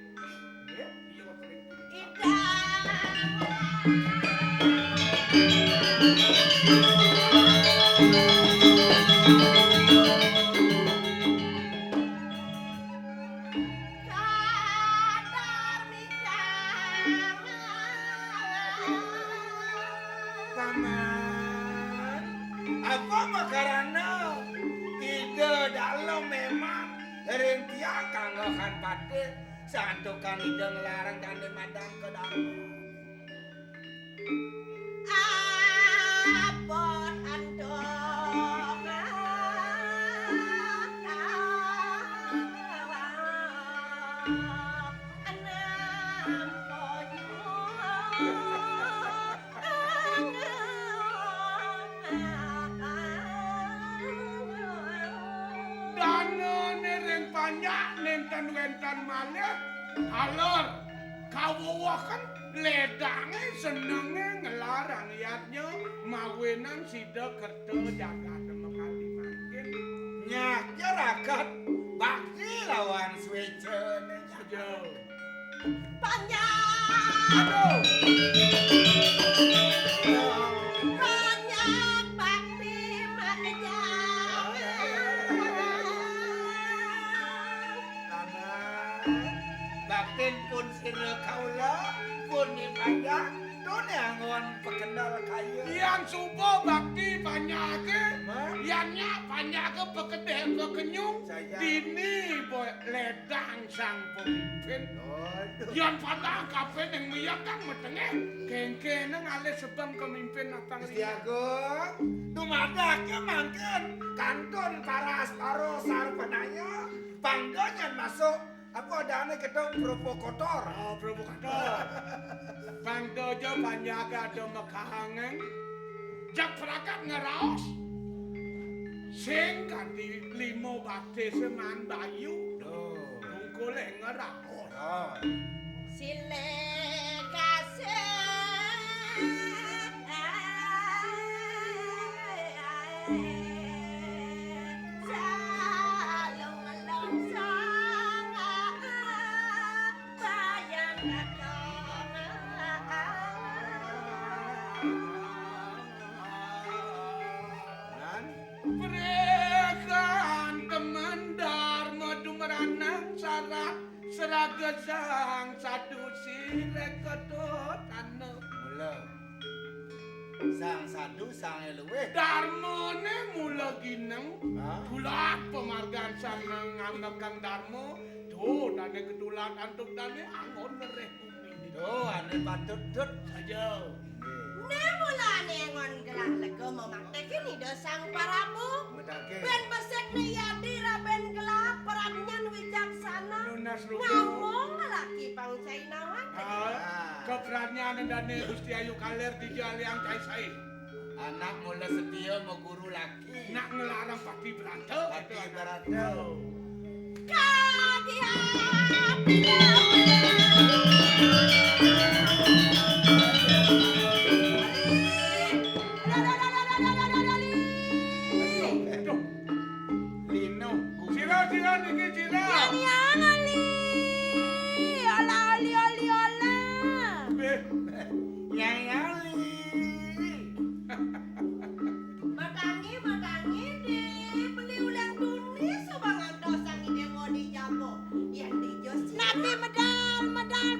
[SPEAKER 1] Paman, apa makarana? Ide dalam memang rintia kanggohan pate santukan ide ngelarang kande madang ke dalam.
[SPEAKER 3] Apot andong anam
[SPEAKER 2] Danane ring panyak nenten wentan malih alor kawuwaken ledange senenge ngelarang yatnya mawinan sida kerta jagat mekati mangkin
[SPEAKER 1] Nyaknya rakat bakti lawan swecen.
[SPEAKER 2] saja.
[SPEAKER 3] Panjang
[SPEAKER 2] Aduh.
[SPEAKER 3] banyak bakti makjang
[SPEAKER 1] Baktin pun sira kaula pun ibadah done angon pekendal kayu.
[SPEAKER 2] Yang subuh bakti banyak yannya banyak pekedeh pekenyung dini boy ledang sang pemimpin. Yang pada kafe yang miyakang metenge kengke nang ale sebab kemimpin natang
[SPEAKER 1] Gusti Agung dumadak mangken kantun paras paro sar penanya panggonyan masuk aku ada aneh ketong provokator.
[SPEAKER 2] Oh, provokator. Bang Dojo banyak ada mekahangen. Jak perakat ngeraos. Sing ganti limo bakti seman bayu. Tungkule ngeraos.
[SPEAKER 3] Sile kasih
[SPEAKER 2] Prekan kemendar medumeranang sarat seraga sang sadu sirek ketut anu
[SPEAKER 1] Mula sang sadu sang eluwe
[SPEAKER 2] darmone mula gineng tulak pemargan sang ngamekang darmo tuh dane kedulan antuk dane angon nereh bumi
[SPEAKER 1] tuh ane patut tut
[SPEAKER 2] aja.
[SPEAKER 3] Nemulane ngon gelah lego memaktekin ide sang parabu. Ben besek ne yadi raben gelah peranyan wijaksana. Ngomong laki pangsai nawan.
[SPEAKER 2] Keberanian dane Gusti Ayu Kaler di Jaliang Caisai.
[SPEAKER 1] Anak mula setia mau guru laki.
[SPEAKER 2] Nak ngelarang pati berante.
[SPEAKER 1] Pati berante.
[SPEAKER 3] Kaki
[SPEAKER 2] Sila niki sila.
[SPEAKER 3] Yang ali. Ola oli oli ola.
[SPEAKER 1] Yang ali.
[SPEAKER 3] Matangi di beli ulang tunis subangan dosang ide mau dijamu. Yang dijosi. Nabi medal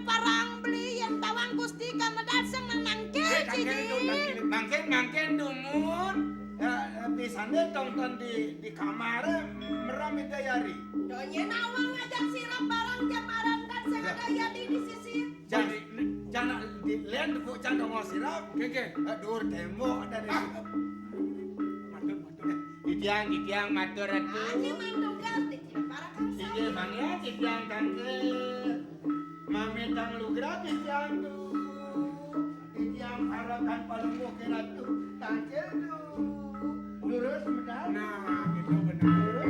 [SPEAKER 3] parang beli yang tawang Gusti ka medal senang mangkel cici.
[SPEAKER 1] Mangken dumun. Bisane tonton di kamar meram itu yari.
[SPEAKER 3] Donye nawang ngajak sirap barang jamaran dan sengaja yadi di sisi.
[SPEAKER 1] Jangan di land kok jangan mau sirap.
[SPEAKER 2] Keke.
[SPEAKER 1] Dur tembok dari
[SPEAKER 2] Matur.
[SPEAKER 1] Ditiang matur atu.
[SPEAKER 3] Aji mantugal di para kangsa.
[SPEAKER 1] Iki mangya ditiang kangke. Mami tang lugra ditiang tu. Ditiang harakan palunggu kira tu. Tangkel tu. Lurus benar.
[SPEAKER 2] Nah, gitu benar.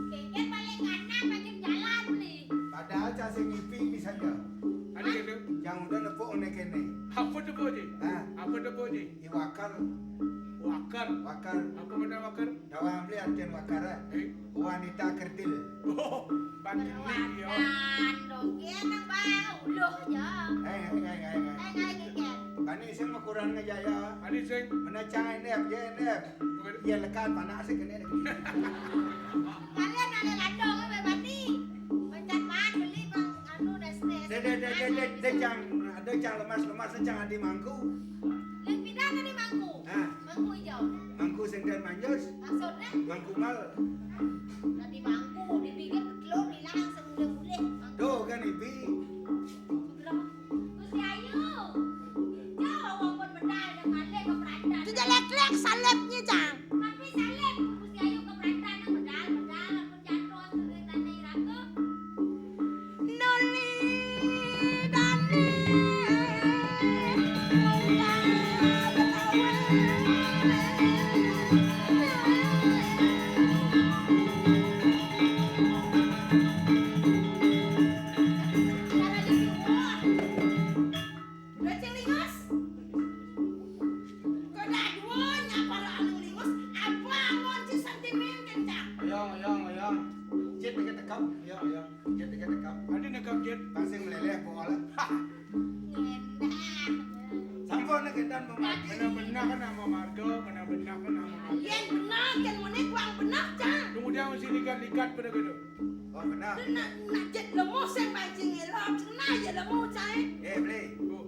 [SPEAKER 3] Keket paling kanan makin jalan nih.
[SPEAKER 1] Padahal cah sing ngipi saja.
[SPEAKER 2] Ani gitu.
[SPEAKER 1] Yang udah nepuk nek kene.
[SPEAKER 2] Apa depo ji?
[SPEAKER 1] Hah?
[SPEAKER 2] Apa depo ji?
[SPEAKER 1] Iwakar,
[SPEAKER 2] Wakar.
[SPEAKER 1] wakar.
[SPEAKER 2] Apa benda wakar?
[SPEAKER 1] Dawa amli artian wakara. Wanita kerdil.
[SPEAKER 2] Oh, banding ya.
[SPEAKER 3] Dogen nang bau loh ya. Keket.
[SPEAKER 1] Bani sing kurang ngejaya.
[SPEAKER 2] Ani sing
[SPEAKER 1] Menacang enep, ya enep. Iya lekat panas sih kene.
[SPEAKER 3] Kalian ada landong apa bati? Mencat man beli bang anu desnes.
[SPEAKER 1] Ada jang lemas jang adi mangku.
[SPEAKER 3] Lek pindah tadi mangku.
[SPEAKER 1] Hah?
[SPEAKER 3] Mangku hijau.
[SPEAKER 1] Mangku sing dan manjus.
[SPEAKER 3] Maksudnya
[SPEAKER 1] Mangku mal.
[SPEAKER 3] tadi mangku dipikir kilo bilang semule-mule.
[SPEAKER 1] Tuh kan ibi.
[SPEAKER 3] Gusti Ayu. Jauh walaupun bedal yang male ke perantan. Itu jelek-jelek salepnya jang. Tapi salep Gusti Ayu ke perantan yang bedal apa jatuh ceritanya iratu. Noli dani. Udah celingas. Kau dah dua nyapar
[SPEAKER 2] likat pada gitu.
[SPEAKER 1] Oh, benar.
[SPEAKER 3] Nak jet lemu sing pancing elok, nah ya lemu cai.
[SPEAKER 1] Beli.
[SPEAKER 2] Oh,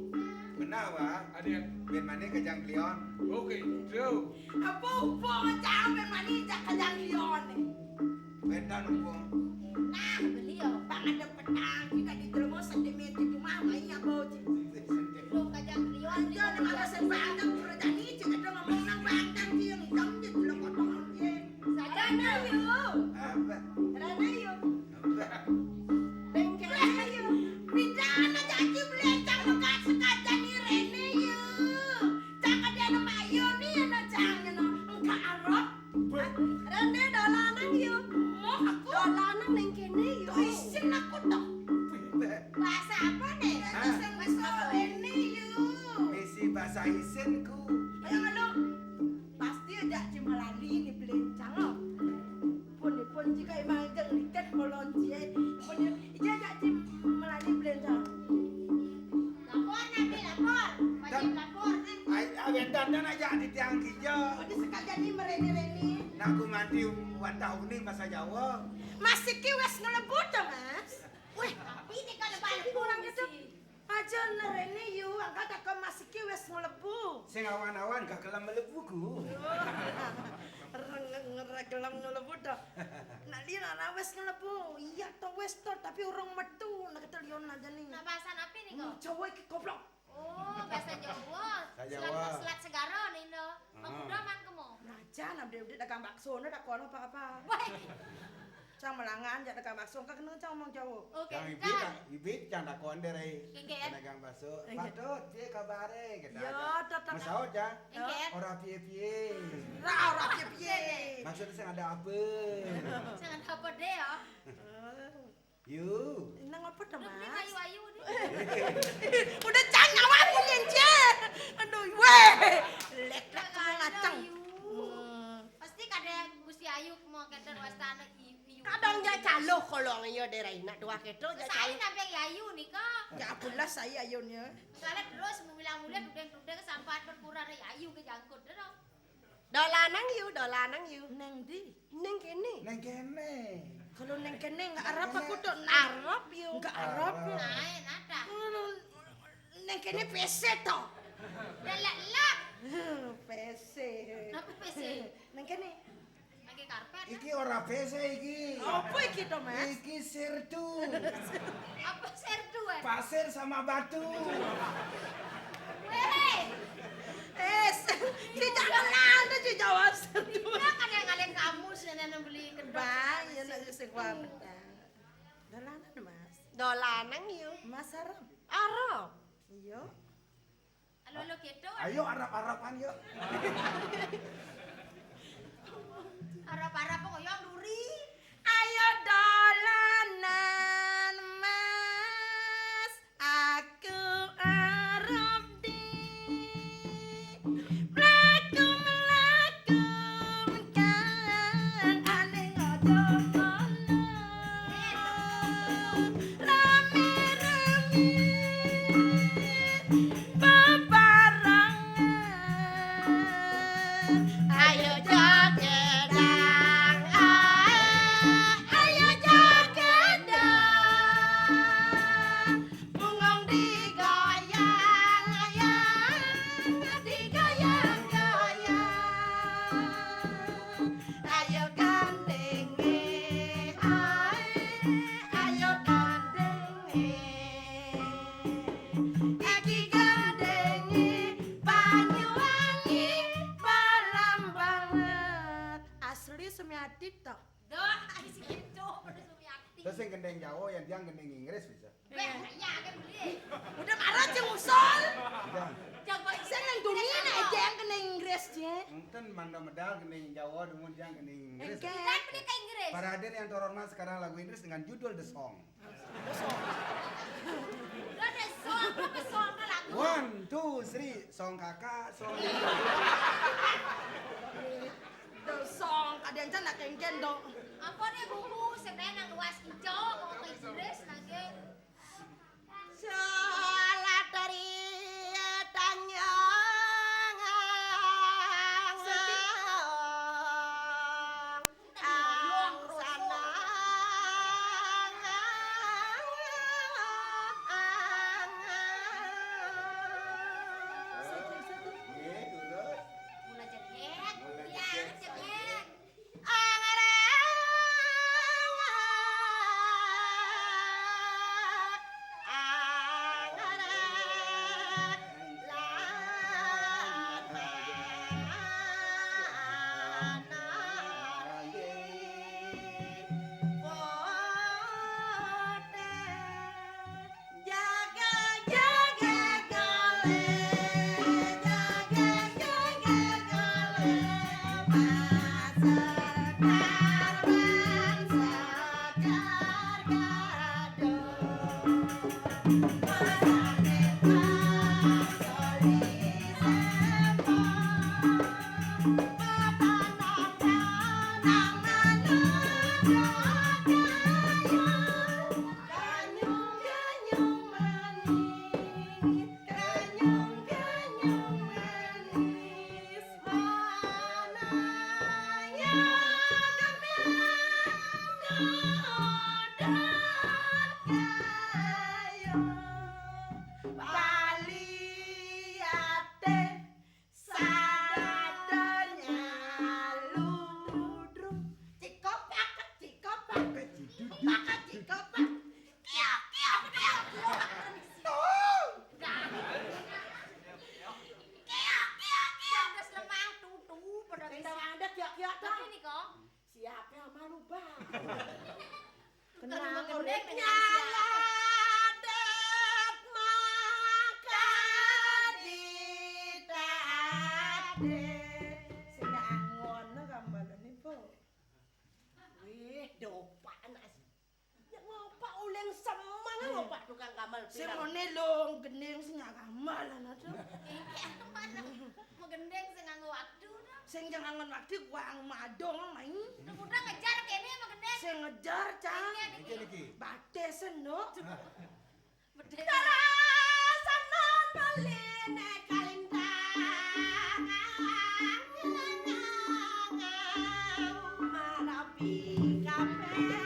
[SPEAKER 1] Benar, Wak.
[SPEAKER 2] ada yang.
[SPEAKER 1] Ben mana kejang klion.
[SPEAKER 2] Oke, so.
[SPEAKER 3] Apa cang ben mani jak kajang lion ni.
[SPEAKER 1] Beda numpung.
[SPEAKER 3] Nah, beli yo, pangan ada petang kita di lemu sentimeter cuma mai apa cik. Belum kajang lion dia ni malah sembang kerja ni cik ada ngomong nang bantang dia ni jam je belum potong dia. Sadana yo.
[SPEAKER 1] Apa?
[SPEAKER 3] Rana yo.
[SPEAKER 1] Apa?
[SPEAKER 3] Bengkel yo. Bidana janji belecang bekas sekajang ni rene yo. Jangan dia nama yo ni ana jangan engka arok. Rene dolanan yo. Mau aku dolanan ning kene yo. Isin aku tok. Bahasa apa nih? Bahasa bahasa rene yo.
[SPEAKER 1] Misi bahasa isinku.
[SPEAKER 3] Ayo anu. Pasti ada cimalali ni belencang lo. Pun jika emang jeng liket bolon cie. Pun ija ada cimalali belencang. Lapor nabi lapor. Wajib lapor kan.
[SPEAKER 1] Awen dandan aja di tiang hijau.
[SPEAKER 3] Udah sekalian ni mereni-reni.
[SPEAKER 1] Nah, aku mandi wantah uning bahasa Jawa.
[SPEAKER 3] Masih ki wes ngelebut dah mas. Weh, tapi ini kalau balik kurang gitu. Aja nereni yu, angkat aku masih ki wes ngelebu.
[SPEAKER 1] Sing awan-awan gak kelam melebuku.
[SPEAKER 3] Ngeregelam ngelebu dah. Nak lihat anak wes ngelebu. Iya toh wes toh, tapi orang metu nak ketelion aja nih.
[SPEAKER 4] Nah, bahasa apa nih kok?
[SPEAKER 3] Jawa ki goblok.
[SPEAKER 4] Oh, bahasa Jawa.
[SPEAKER 1] Bahasa Jawa.
[SPEAKER 4] Selat segara nih no. Pemuda man kemo.
[SPEAKER 3] Najan abdi dagang bakso, nak kono apa-apa.
[SPEAKER 4] Wah,
[SPEAKER 3] Cang melangan jak dagang bakso, kak kena cang omong Jawa.
[SPEAKER 4] oke
[SPEAKER 1] Yang
[SPEAKER 4] kan.
[SPEAKER 1] ibit yang dakon dari
[SPEAKER 4] Kengkean.
[SPEAKER 1] pedagang bakso. Patut piye kabare kita.
[SPEAKER 3] Ya, tetep.
[SPEAKER 1] Masaut ya.
[SPEAKER 4] Kengkean.
[SPEAKER 1] Ora piye-piye.
[SPEAKER 3] Ora piye.
[SPEAKER 1] Maksudnya sing ada apa?
[SPEAKER 4] Jangan apa deh ya.
[SPEAKER 1] Yu.
[SPEAKER 3] Nang apa dah
[SPEAKER 4] Lu beli
[SPEAKER 3] mas?
[SPEAKER 4] ayu-ayu nih.
[SPEAKER 3] Udah cang nyawamu lenjer. Aduh, weh. Lek-lek kamu ngacang.
[SPEAKER 4] Pasti kada Gusti Ayu mau keder wastana iyu.
[SPEAKER 3] Kadang dia caloh kolong yo daerah nak dua kedo dia
[SPEAKER 4] Saya
[SPEAKER 3] caloh.
[SPEAKER 4] nampak Ayu nih kok.
[SPEAKER 3] Ya apalah saya ayunnya.
[SPEAKER 4] Kalian terus memilah-milah dudeng-dudeng sampai berkurang Ayu ke jangkut deh.
[SPEAKER 3] Dolanang yu. Neng di. Neng kene.
[SPEAKER 1] Neng kene.
[SPEAKER 3] Kalau neng kene enggak Arab aku tuh Arab yu. Enggak Arab.
[SPEAKER 4] Nah, nada.
[SPEAKER 3] Neng kene PC toh.
[SPEAKER 4] Lelak-lak.
[SPEAKER 3] PC.
[SPEAKER 4] Apa PC?
[SPEAKER 3] Neng kene.
[SPEAKER 4] Lagi karpet.
[SPEAKER 1] Iki ora PC iki.
[SPEAKER 3] Apa iki to, Mas?
[SPEAKER 1] Iki sirtu.
[SPEAKER 4] Apa serduan?
[SPEAKER 1] Pasir sama batu.
[SPEAKER 4] Weh.
[SPEAKER 3] Tidak kenal tuh di Jawa Sertu.
[SPEAKER 4] Dia kan yang ngalen kamus nenek beli kedok.
[SPEAKER 3] Bang, ya nak sekolah. Dolanan Mas. Dolanang yu. Mas Arab. Arab. Iya.
[SPEAKER 4] Halo gitu.
[SPEAKER 1] Ayo Arab-Araban yuk.
[SPEAKER 4] Arab-Arab kok yang duri.
[SPEAKER 3] Ayo dolanan Mas. Aku Arab di. Melakum kan aneh ojo kono. Rame-rame bebarengan. Ayo jogedang, ayo jogedang. Bungong digoyang-goyang, digoyang-goyang. Ayo gandenge, ayo gandenge. Iki gandenge Banyuwangi balam banget. Asli Sumiati tok.
[SPEAKER 4] Doh, isi gitu. Udah Sumiati.
[SPEAKER 1] Terus yang gendeng Jawa yang dia gendeng Inggris bisa.
[SPEAKER 4] Weh, ya kan beli.
[SPEAKER 3] Udah marah jeung usul.
[SPEAKER 1] Bisa.
[SPEAKER 4] Coba
[SPEAKER 3] Saya nang dunia na aja yang kena Inggris je.
[SPEAKER 1] Enten manda medal gendeng Jawa dumun yang gendeng Inggris.
[SPEAKER 3] Engke.
[SPEAKER 4] Kan beli ke Inggris.
[SPEAKER 1] Paraden yang terhormat sekarang lagu Inggris dengan judul The Song.
[SPEAKER 4] Lo ada song, apa song lagu?
[SPEAKER 1] 1, 2, 3, song kakak, song
[SPEAKER 3] Dosong kadang can nak kengken dong.
[SPEAKER 4] Apa nih buku sebenarnya nang luas hijau mau ke Inggris lagi.
[SPEAKER 3] Salah dari tanya. Sing jangan ngon waktu wang madong main. Udah ngejar kene mah gede. Sing ngejar cang. Iki. Bate senuk. Bete. Sanon baline kalintang. Marapi kapen.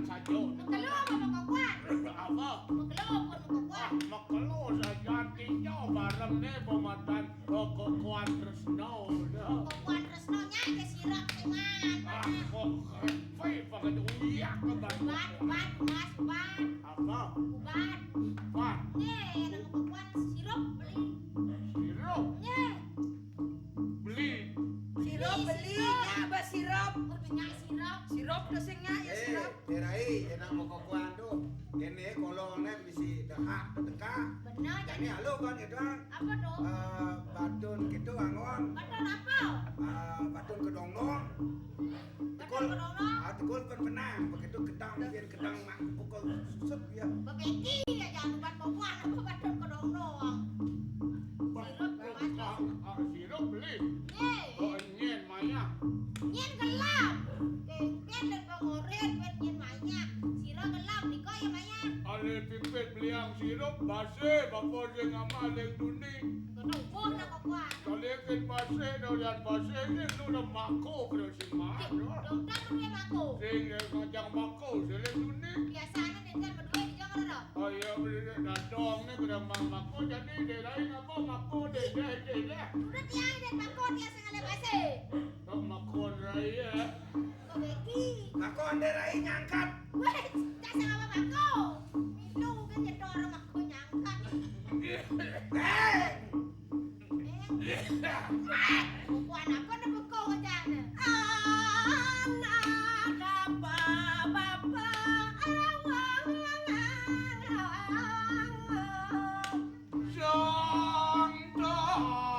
[SPEAKER 2] saja.
[SPEAKER 4] Mekelo apa mekokwan?
[SPEAKER 2] Apa?
[SPEAKER 4] Mekelo apa mekokwan?
[SPEAKER 2] Mekelo saja artinya bareng nih pematan kokoan tresno.
[SPEAKER 4] Mekokwan tresnonya ke sirap seman.
[SPEAKER 2] Kok pakai uyak ke
[SPEAKER 4] Ubat.
[SPEAKER 2] Apa?
[SPEAKER 4] Ubat.
[SPEAKER 2] Pan.
[SPEAKER 4] Nih, nang mekokwan sirup beli.
[SPEAKER 2] Sirup.
[SPEAKER 4] Nih.
[SPEAKER 2] Beli.
[SPEAKER 3] Sirup beli nya apa sirup?
[SPEAKER 4] Kudunya sirup.
[SPEAKER 3] Sirup dosengnya ya sirup.
[SPEAKER 1] Terai enak mau kokoan tuh. Kene kolongnya misi dahak teka.
[SPEAKER 4] Bener
[SPEAKER 1] Jadi
[SPEAKER 4] jadi.
[SPEAKER 1] halo kan itu
[SPEAKER 4] Apa dong?
[SPEAKER 1] batun gitu angon.
[SPEAKER 4] Bener apa?
[SPEAKER 1] Batun kedongong.
[SPEAKER 4] Bener kedono.
[SPEAKER 1] Tekul kan menang. Begitu gedang biar gedang mak pukul susut ya.
[SPEAKER 4] Bebeki ya jangan ubat mekokwan apa bener kedono.
[SPEAKER 2] Sirup beli.
[SPEAKER 4] Nih.
[SPEAKER 2] Nyen Maya.
[SPEAKER 4] Nyen gelap. Kengken dan pengoret buat nyen Maya. Sira gelap niko ya Maya.
[SPEAKER 2] Ale pipit beli yang sirup base bapak sing amaleng duni.
[SPEAKER 4] Kena ubuh na kokwan.
[SPEAKER 2] Kalian base dolian base ini nu mako bro sing mah.
[SPEAKER 4] Dokter tu yang aku.
[SPEAKER 2] Sing ngajak mako sele duni.
[SPEAKER 4] Biasanya nentan berdua di jangan ada.
[SPEAKER 2] Oh iya beli dadong nih kuda mako jadi daerah ngapa mako deh.
[SPEAKER 4] Udah tiang dan makon dia sengale base.
[SPEAKER 2] Tok mako raya.
[SPEAKER 4] Bebeki.
[SPEAKER 1] Aku anderai nyangkat.
[SPEAKER 4] Weh, tak sama mako. Minum kan jadi orang mako nyangkat. Kokwan apa na beko ngajana.
[SPEAKER 3] Anak bapa
[SPEAKER 2] Sang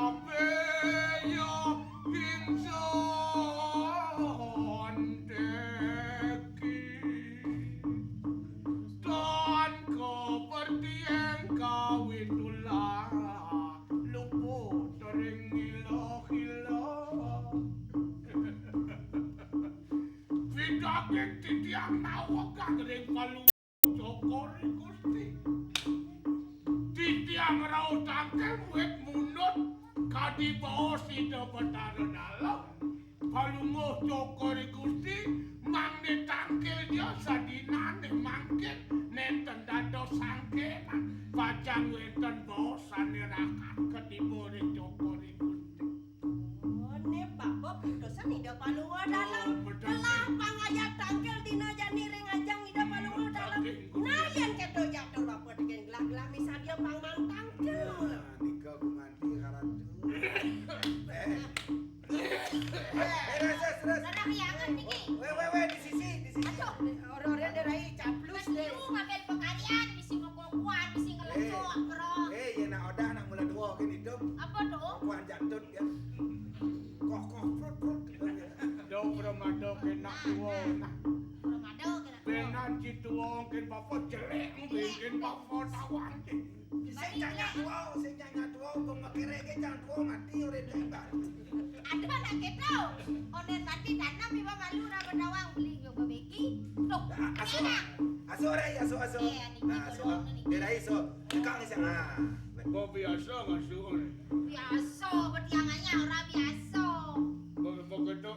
[SPEAKER 2] tabeyo inson deki Tan kepertian kawin tulah luput tering ilo-ilo Vidakit titiang nawakan ring palu cokori gusti Titiang raut tangkel wet munut kadi baos ida betara dalam palunguh cokori gusti mangne tangkel dia sadinane mangkin nenten dados sangkenan pacang weten baosane rakat kedibore cokori gusti
[SPEAKER 3] ne bapa dosan ida palunga dalam. Kelah pangayat tangkel dina jani ring ajang ida palunga dalam. Nayan kedo jatuh bapa dengan gelah-gelah misalnya pangmang tangkel.
[SPEAKER 1] Nika gumanti karatu. Terus.
[SPEAKER 4] Ada hiangan niki.
[SPEAKER 1] Weh di sisi.
[SPEAKER 4] Aduh.
[SPEAKER 3] Orang-orang derai caplus deh.
[SPEAKER 4] Lu ngambil pekarian bisi ngokokwan bisi ngelecok bro.
[SPEAKER 1] Ya nak odah nak mula dua kan hidup.
[SPEAKER 4] Apa dong?
[SPEAKER 1] Kuan jantut ya. Koh prut.
[SPEAKER 2] do ramado kena tuwa nah
[SPEAKER 4] Ramado kena.
[SPEAKER 2] penan cituwa ken bapak jelek bikin bapak tawang
[SPEAKER 1] Sing jangan tua kung makirege jangan tua mati ore debat.
[SPEAKER 4] Ada anak kita. Onen mati tanam iba malu na berdawang beli yo bebeki. Loh,
[SPEAKER 1] Aso rai aso.
[SPEAKER 4] Iya, niki
[SPEAKER 1] Aso.
[SPEAKER 4] tolong, niki.
[SPEAKER 1] Derai so. Kang isang
[SPEAKER 2] kok biasa ngasuh
[SPEAKER 4] biasa bertiangannya orang biasa.
[SPEAKER 2] begitu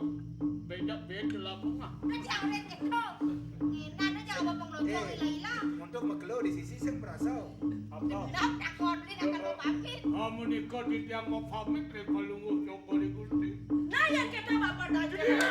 [SPEAKER 2] beda lapung ah
[SPEAKER 4] Udah jangan lihat kita. Ngina na jangan bapak ngelocok ila-ila.
[SPEAKER 1] Untuk makelo di sisi sing merasa.
[SPEAKER 2] apa
[SPEAKER 4] Dah tak kodri nak kalau pamit.
[SPEAKER 2] kamu nikah di tiang mau pamit dari palunguh cokori gusti
[SPEAKER 3] Nah yang kita bapak tanya.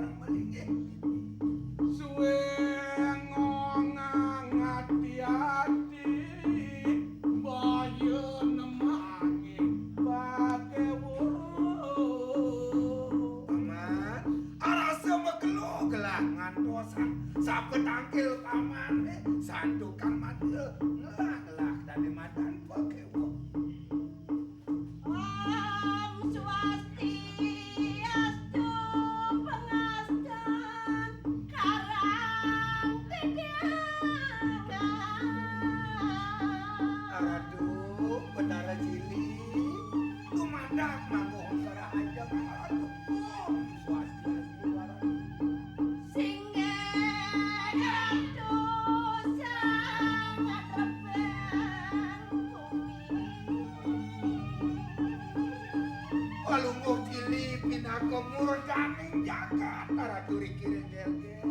[SPEAKER 1] bareng melingih.
[SPEAKER 2] Suwe ngongang hati-hati bayu nemangi pake
[SPEAKER 1] Paman, arasa megelo gelah ngantosan sapet tangkil paman sandukan madel ngelah dari madan pake
[SPEAKER 3] Om Swastiastu pengastan karang
[SPEAKER 1] Aduh, bedara cili kumandak manggung serah aja aduh swastiastu barang walungguh cili pinaka murganing jagat para duri kiri gel-gel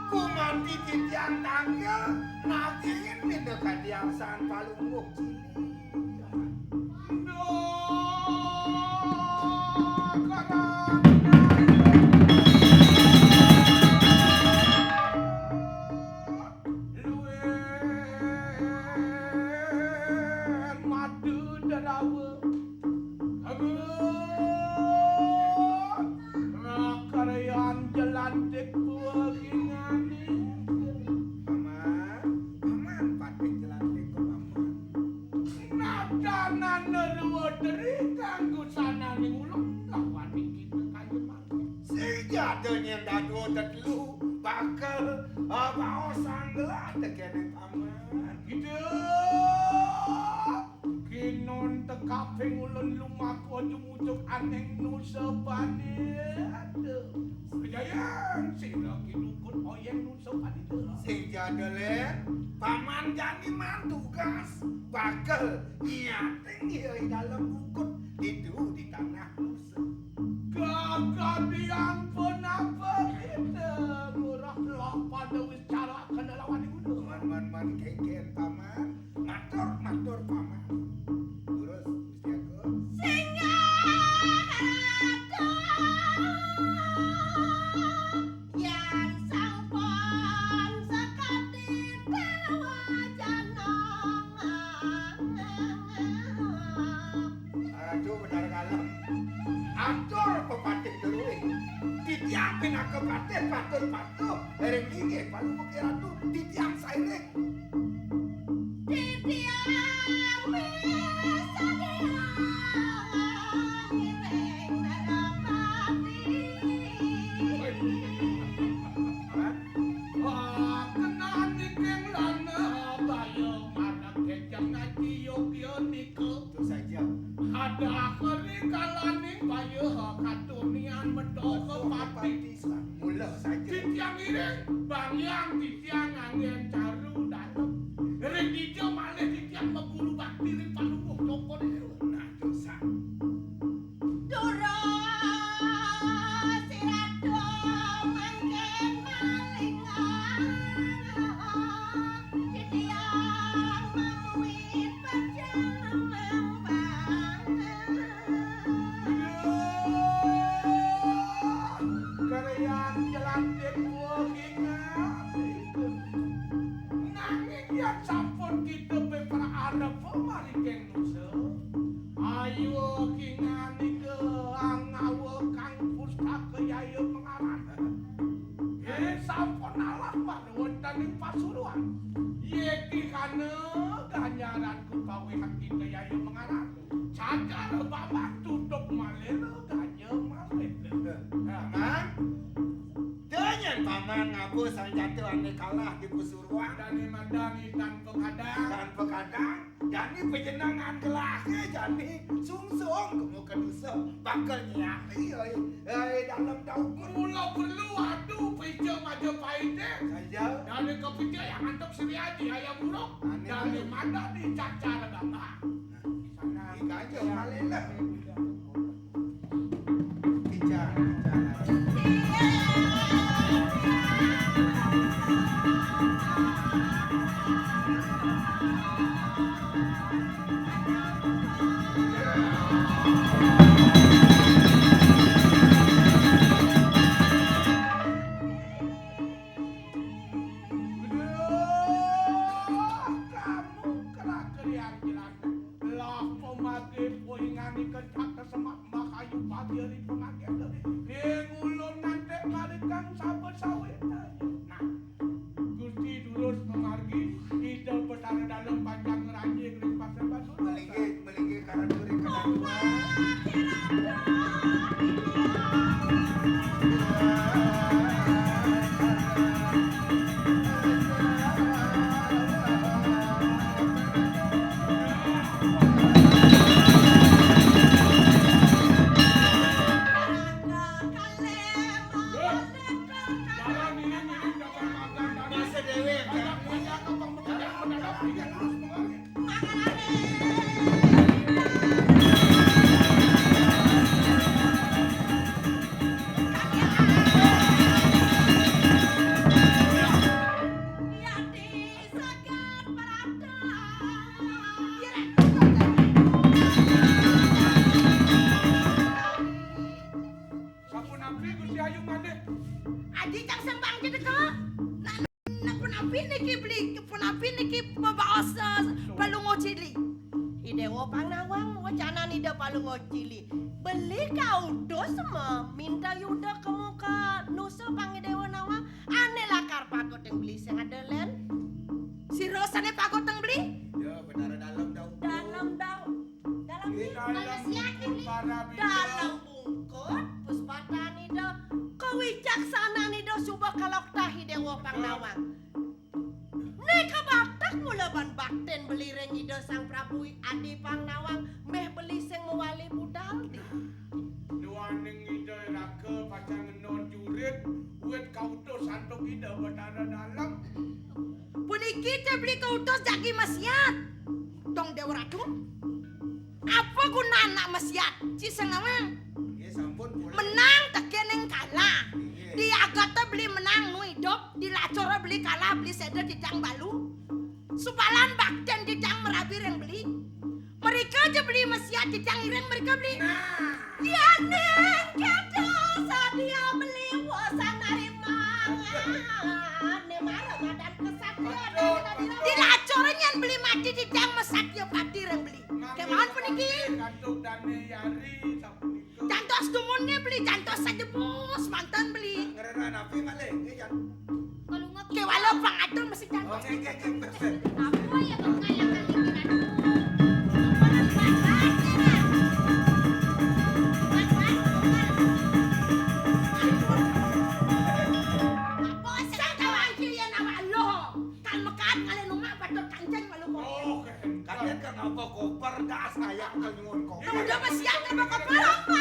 [SPEAKER 1] kumanti titian tangga nagihin pindah kadiasan palungguh cili Paman patik jelantik kok paman
[SPEAKER 2] Nadanan nerwederi kanggo sananing ulung lawani kita kayu mangke.
[SPEAKER 1] sejatanya dadu tetelu bakal baosan gelah tekene paman
[SPEAKER 2] Gitu. Kinon tekaping ulun lumaku ujung-ujung aneng nusa bani. Aduh. Kejayan sira kidukun oyeng nusa bani.
[SPEAKER 1] sing jadele paman jani mantugas bakal nyating di dalam bukut itu di tanah nusa
[SPEAKER 2] Kagadian penapa kita murah lah pada wicara kendalawan ibu.
[SPEAKER 1] man keken paman matur paman terus Gusti Agung
[SPEAKER 3] Yan sampun sekati
[SPEAKER 1] aduh benar kalem atur pepatik deruing ditiapin aku patih patur ereng inggih palu mugi ratu ditiam saireng
[SPEAKER 2] Kenani keng lana bayo manak kejang ngaji yogyo niko.
[SPEAKER 1] itu saja
[SPEAKER 2] Ada keri kalaning bayo katunian medoko pati.
[SPEAKER 1] mula saja
[SPEAKER 2] Titiang ireng bangyang titiang angin caru dalem. Reng dijo malih titiang meguru bakti ring palungguh tokon itu.
[SPEAKER 1] nah dosa
[SPEAKER 2] Karyan jelantik ingat nanging yang sampun kita para Arab mari keng nusa ayo kingani ke angawa kang pustaka yayo mengaran sampun alah pada wontening pasuruan yeki kana ganjaran kepawehan kita yayo mengaran cacar bapak tutup malih ganya malih
[SPEAKER 1] paman denyen paman ngaku sang jatuh ane kalah di Pasuruan
[SPEAKER 2] Dani madani tanpa kadang
[SPEAKER 1] dan pekadang jani penjenengan gelahnya jani sungsung kemuka nusa bakal nyati dalam daun
[SPEAKER 2] mula perlu aduh peja maju paite
[SPEAKER 1] saja
[SPEAKER 2] dari kepeja yang antuk Sri Haji ayam buruk dari madani cacar bapak
[SPEAKER 1] sana ikajo malela Ija
[SPEAKER 3] Beli kau dos semua minta yuda ke muka nusul pangi dewa nawa ane lakar pagot yang beli sing ada len si rosane pagot yang beli
[SPEAKER 1] ya benar dalam
[SPEAKER 3] bungkut puspatani do kewicaksana ni do subah kalok tahi dewa pangnawang neka baktak mula ban bakten beli reng ida sang prabu adi pangnawang meh beli sing mewali budal di
[SPEAKER 2] Nuaning ida raka pacang non jurit uet kautos santok ida betara dalam
[SPEAKER 3] puniki teh beli kautos jagi masyat dong dewa ratu apa guna anak masyat ciseng awang menang tekeneng kalah di agata beli menang nu hidup di lacora beli kalah beli seder jejang balu subalan bakten jejang merabir yang beli mereka aja beli masyat jejang ireng mereka beli ya neng kada sadia beli wasan narimang ne marah badan kesatria di lacora nyan beli mati jejang mesat ya patir yang beli kemauan puniki
[SPEAKER 2] kantuk dane yari
[SPEAKER 3] jantos dumunnya beli jantos saja bos mantan beli
[SPEAKER 1] ngerana napi male
[SPEAKER 4] Kalau nggak
[SPEAKER 3] ke walau pangatun mesti jantos
[SPEAKER 4] apa ya pengalangan
[SPEAKER 1] kalian kan apa koper dah saya ke nyuwun koper
[SPEAKER 3] udah masih yang apa